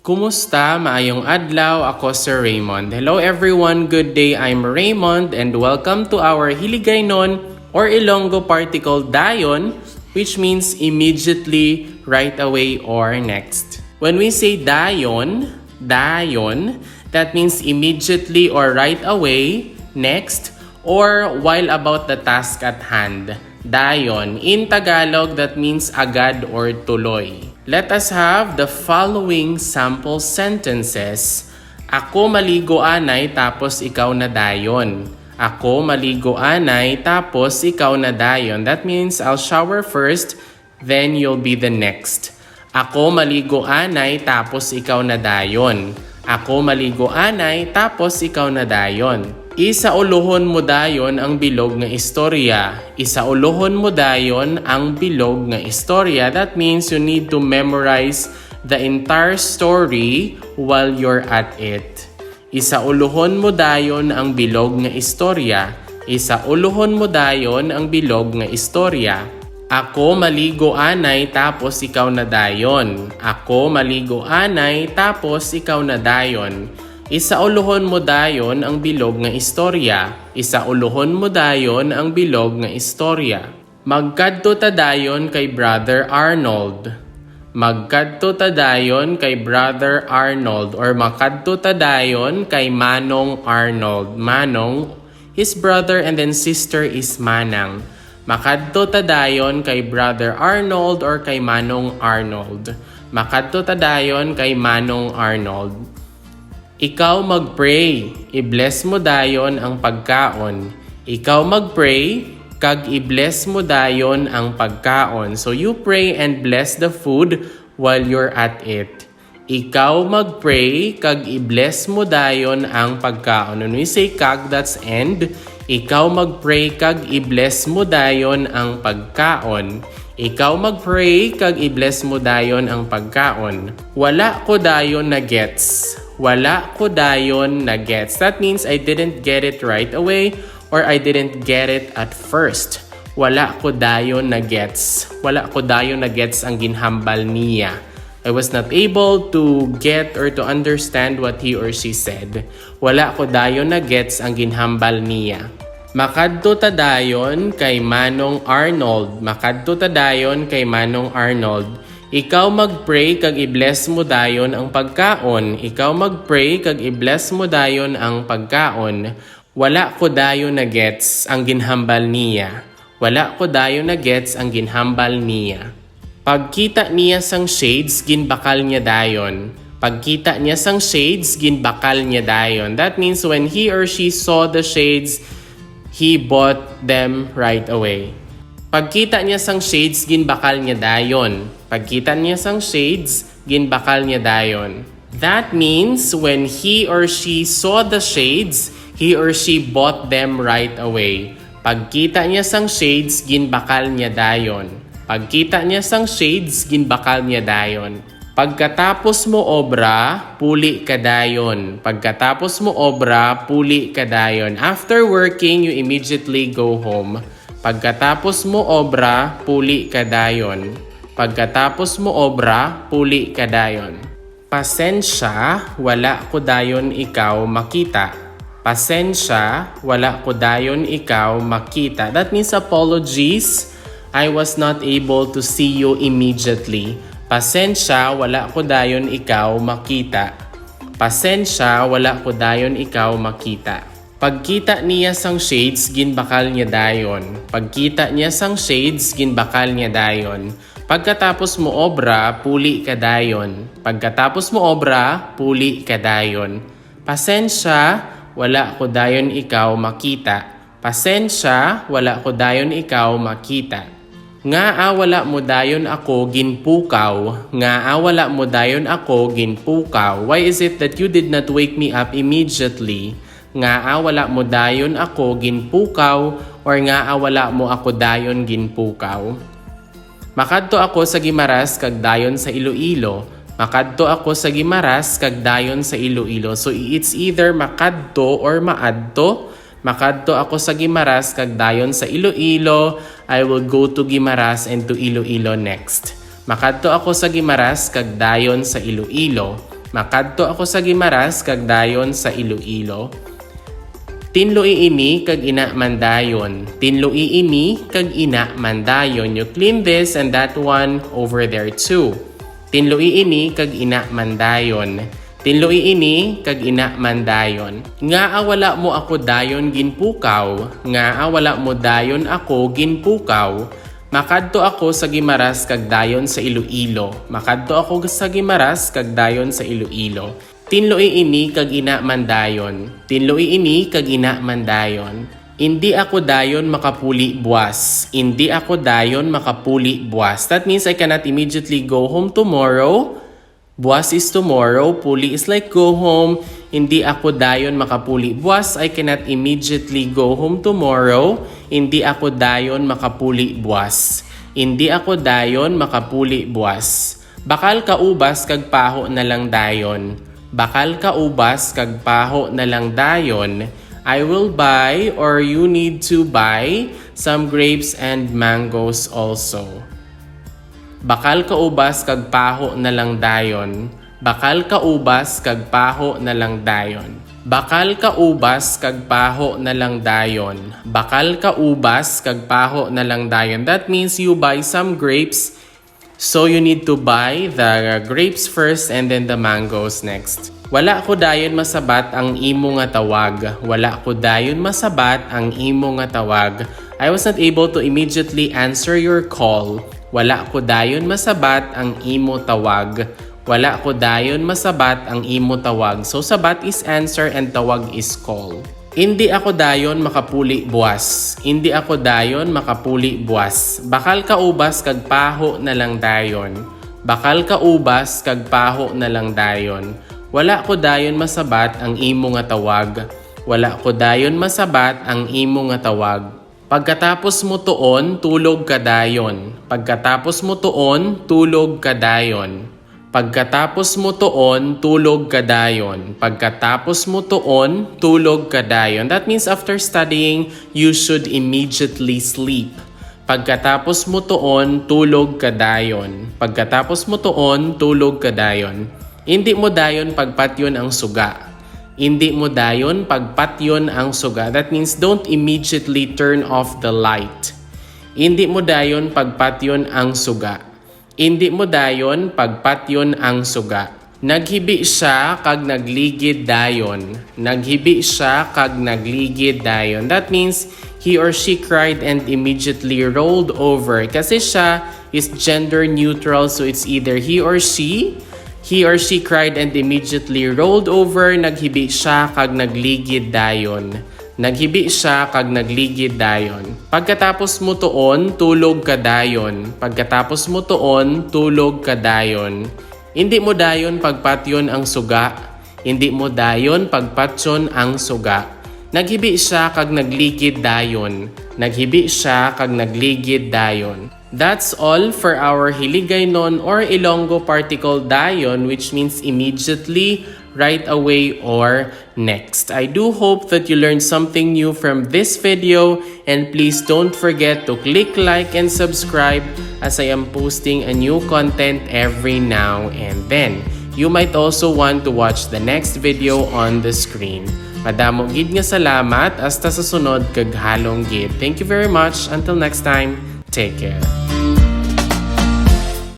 Kumusta? Maayong adlaw, ako Sir Reymund. Hello everyone, good day. I'm Reymund and welcome to our Hiligaynon or Ilonggo particle DAYON, which means immediately, right away, or next. When we say daion, that means immediately or right away, next, or while about the task at hand. Dayon. In Tagalog, that means agad or tuloy. Let us have the following sample sentences. Ako maligo anay tapos ikaw na dayon. Ako maligo anay tapos ikaw na dayon. That means I'll shower first, then you'll be the next. Ako maligo anay tapos ikaw na dayon. Ako maligo anay tapos ikaw na dayon. Isauluhon mo dayon ang bilog nga istorya. Isauluhon mo dayon ang bilog nga istorya. That means you need to memorize the entire story while you're at it. Isauluhon mo dayon ang bilog nga istorya. Isauluhon mo dayon ang bilog nga istorya. Ako maligo anay tapos ikaw na dayon. Ako maligo anay tapos ikaw na dayon. Isauluhon mo dayon ang bilog nga istorya. Isauluhon mo dayon ang bilog nga istorya. Magkadto ta dayon kay Brother Arnold. Magkadto ta dayon kay Brother Arnold or makadto ta dayon kay Manong Arnold. Manong, his brother, and then sister is Manang. Makadto ta dayon kay Brother Arnold or kay Manong Arnold. Makadto ta dayon kay Manong Arnold. Ikaw mag-pray, i-bless mo dayon ang pagkaon. Ikaw mag-pray, kag i-bless mo dayon ang pagkaon. So you pray and bless the food while you're at it. Ikaw mag-pray, kag i-bless mo dayon ang pagkaon. When we say kag, that's and. Ikaw mag-pray, kag i-bless mo dayon ang pagkaon. Ikaw mag-pray, kag i-bless mo dayon ang pagkaon. Wala ko dayon na gets. Wala ko dayon na gets. That means I didn't get it right away or I didn't get it at first. Wala ko dayon na gets. Wala ko dayon na gets ang ginhambal niya. I was not able to get or to understand what he or she said. Wala ko dayon na gets ang ginhambal niya. Makadto ta dayon kay Manong Arnold. Makadto ta dayon kay Manong Arnold. Ikaw mag-pray kag i-bless mo dayon ang pagkaon. Ikaw mag-pray kag i-bless mo dayon ang pagkaon. Wala ko dayon na gets ang ginhambal niya. Wala ko dayon na gets ang ginhambal niya. Pagkita niya sang shades, ginbakal niya dayon. Pagkita niya sang shades, ginbakal niya dayon. That means when he or she saw the shades, he bought them right away. Pagkita niya sang shades, ginbakal niya dayon. Pagkita niya sang shades, ginbakal niya dayon. That means when he or she saw the shades, he or she bought them right away. Pagkita niya sang shades, ginbakal niya dayon. Pagkita niya sang shades, ginbakal niya dayon. Pagkatapos mo obra, puli ka dayon. Pagkatapos mo obra, puli ka dayon. After working, you immediately go home. Pagkatapos mo obra, puli ka dayon. Pagkatapos mo obra, puli ka dayon. Pasensya, wala ko dayon ikaw makita. Pasensya, wala ko dayon ikaw makita. That means apologies. I was not able to see you immediately. Pasensya, wala ko dayon ikaw makita. Pasensya, wala ko dayon ikaw makita. Pagkita niya sang shades, ginbakal niya dayon. Pagkita niya sang shades, ginbakal niya dayon. Pagkatapos mo obra, puli ka dayon. Pagkatapos mo obra, puli ka dayon. Pasensya, wala ko dayon ikaw makita. Pasensya, wala ko dayon ikaw makita. Nga wala mo dayon ako ginpukaw. Nga wala mo dayon ako ginpukaw. Why is it that you did not wake me up immediately? Nga wala mo dayon ako ginpukaw or nga wala mo ako dayon ginpukaw. Makadto ako sa Gimaras kag dayon sa Iloilo. Makadto ako sa Gimaras kag dayon sa Iloilo. So it's either makadto or maadto. Makadto ako sa Gimaras kag dayon sa Iloilo. I will go to Gimaras and to Iloilo next. Makadto ako sa Gimaras kag dayon sa Iloilo. Makadto ako sa Guimaras kag dayon sa Iloilo. Tinloi ini kag ina man dayon. Tinloi ini kag ina man dayon. You clean this and that one over there too. Tinloi ini kag ina man dayon. Tinloi ini kag ina man dayon. Nga wala mo ako dayon ginpukaw. Nga wala mo dayon ako ginpukaw. Makadto ako sa Guimaras kag dayon sa Iloilo. Makadto ako sa Guimaras kag dayon sa Iloilo. Tinloi ini kag ina man dayon. Tinloi ini kag ina man dayon. Hindi ako dayon makapuli buwas. Hindi ako dayon makapuli buwas. That means I cannot immediately go home tomorrow. Buwas is tomorrow. Puli is like go home. Hindi ako dayon makapuli buwas. I cannot immediately go home tomorrow. Hindi ako dayon makapuli buwas. Hindi ako dayon makapuli buwas. Bakal kaubas kag paho na lang dayon. Bakal kaubas kag paho na lang dayon. I will buy or you need to buy some grapes and mangoes also. Bakal kaubas kag paho na lang dayon. Bakal kaubas kag paho na lang dayon. Bakal kaubas kag paho na lang dayon. Bakal kaubas kag paho na lang dayon. That means you buy some grapes. So you need to buy the grapes first and then the mangoes next. Wala ko dayon masabat ang imo nga tawag. Wala ko dayon masabat ang imo nga tawag. I was not able to immediately answer your call. Wala ko dayon masabat ang imo tawag. Wala ko dayon masabat ang imo tawag. So sabat is answer and tawag is call. Hindi ako dayon makapuli buwas. Hindi ako dayon makapuli buwas. Bakal kaubas kag paho na lang dayon. Bakal kaubas kag paho na lang dayon. Wala ko dayon masabat ang imo nga tawag. Wala ko dayon masabat ang imo nga tawag. Pagkatapos mo tuon, tulog ka dayon. Pagkatapos mo tuon, tulog ka dayon. Pagkatapos mo tuon, tulog ka dayon. Pagkatapos mo tuon, tulog ka dayon. That means after studying, you should immediately sleep. Pagkatapos mo tuon, tulog ka dayon. Pagkatapos mo tuon, tulog ka dayon. Hindi mo dayon pagpatyon ang suga. Hindi mo dayon pagpatyon ang suga. That means don't immediately turn off the light. Hindi mo dayon pagpatyon ang suga. Hindi mo dayon pagpatyon ang suga. Naghibi siya kag nagligid dayon. Naghibi siya kag nagligid dayon. That means he or she cried and immediately rolled over. Kasi siya is gender neutral, so it's either he or she. He or she cried and immediately rolled over. Naghibi siya kag nagligid dayon. Naghibi siya kag nagligid dayon. Pagkatapos mo tuon, tulog ka dayon. Pagkatapos mo tuon, tulog ka dayon. Hindi mo dayon pagpatyon ang suga. Hindi mo dayon pagpatyon ang suga. Naghibi siya kag nagligid dayon. Naghibi siya kag nagligid dayon. That's all for our Hiligaynon or Ilonggo particle dayon, which means immediately, right away, or next. I do hope that you learned something new from this video, and please don't forget to click like and subscribe as I am posting a new content every now and then. You might also want to watch the next video on the screen. Madamo gid nga salamat hasta sa sunod kag halong gid. Thank you very much. Until next time, take care.